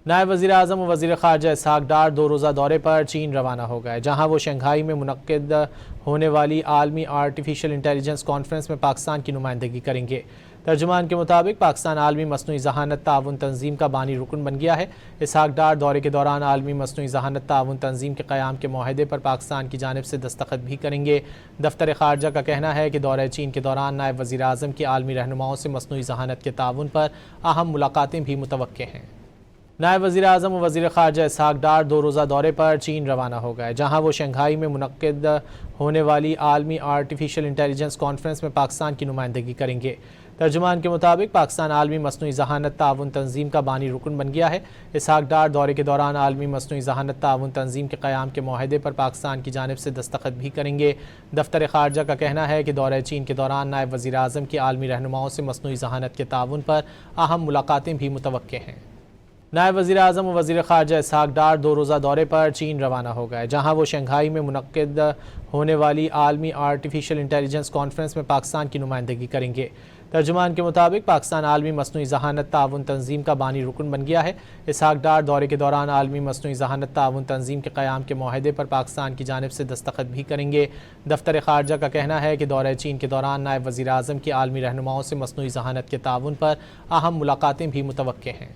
نائب وزیر اعظم و وزیر خارجہ اسحاق ڈار 2 روزہ دورے پر چین روانہ ہو گئے، جہاں وہ شنگھائی میں منعقد ہونے والی عالمی آرٹیفیشل انٹیلیجنس کانفرنس میں پاکستان کی نمائندگی کریں گے۔ ترجمان کے مطابق پاکستان عالمی مصنوعی ذہانت تعاون تنظیم کا بانی رکن بن گیا ہے۔ اسحاق ڈار دورے کے دوران عالمی مصنوعی ذہانت تعاون تنظیم کے قیام کے معاہدے پر پاکستان کی جانب سے دستخط بھی کریں گے۔ دفتر خارجہ کا کہنا ہے کہ دورہ چین کے دوران نائب وزیر اعظم کی عالمی رہنماؤں سے مصنوعی ذہانت کے تعاون پر اہم ملاقاتیں بھی متوقع ہیں۔ نائب وزیر اعظم و وزیر خارجہ اسحاق ڈار 2 روزہ دورے پر چین روانہ ہو گئے، جہاں وہ شنگھائی میں منعقد ہونے والی عالمی آرٹیفیشل انٹیلیجنس کانفرنس میں پاکستان کی نمائندگی کریں گے۔ ترجمان کے مطابق پاکستان عالمی مصنوعی ذہانت تعاون تنظیم کا بانی رکن بن گیا ہے۔ اسحاق ڈار دورے کے دوران عالمی مصنوعی ذہانت تعاون تنظیم کے قیام کے معاہدے پر پاکستان کی جانب سے دستخط بھی کریں گے۔ دفتر خارجہ کا کہنا ہے کہ دورہ چین کے دوران نائب وزیر اعظم کی عالمی رہنماؤں سے مصنوعی ذہانت کے تعاون پر اہم ملاقاتیں بھی متوقع ہیں۔ نائب وزیر اعظم و وزیر خارجہ اسحاق ڈار 2 روزہ دورے پر چین روانہ ہو گئے، جہاں وہ شنگھائی میں منعقد ہونے والی عالمی آرٹیفیشل انٹیلیجنس کانفرنس میں پاکستان کی نمائندگی کریں گے۔ ترجمان کے مطابق پاکستان عالمی مصنوعی ذہانت تعاون تنظیم کا بانی رکن بن گیا ہے۔ اسحاق ڈار دورے کے دوران عالمی مصنوعی ذہانت تعاون تنظیم کے قیام کے معاہدے پر پاکستان کی جانب سے دستخط بھی کریں گے۔ دفتر خارجہ کا کہنا ہے کہ دورہ چین کے دوران نائب وزیر اعظم کی عالمی رہنماؤں سے مصنوعی ذہانت کے تعاون پر اہم ملاقاتیں بھی متوقع ہیں۔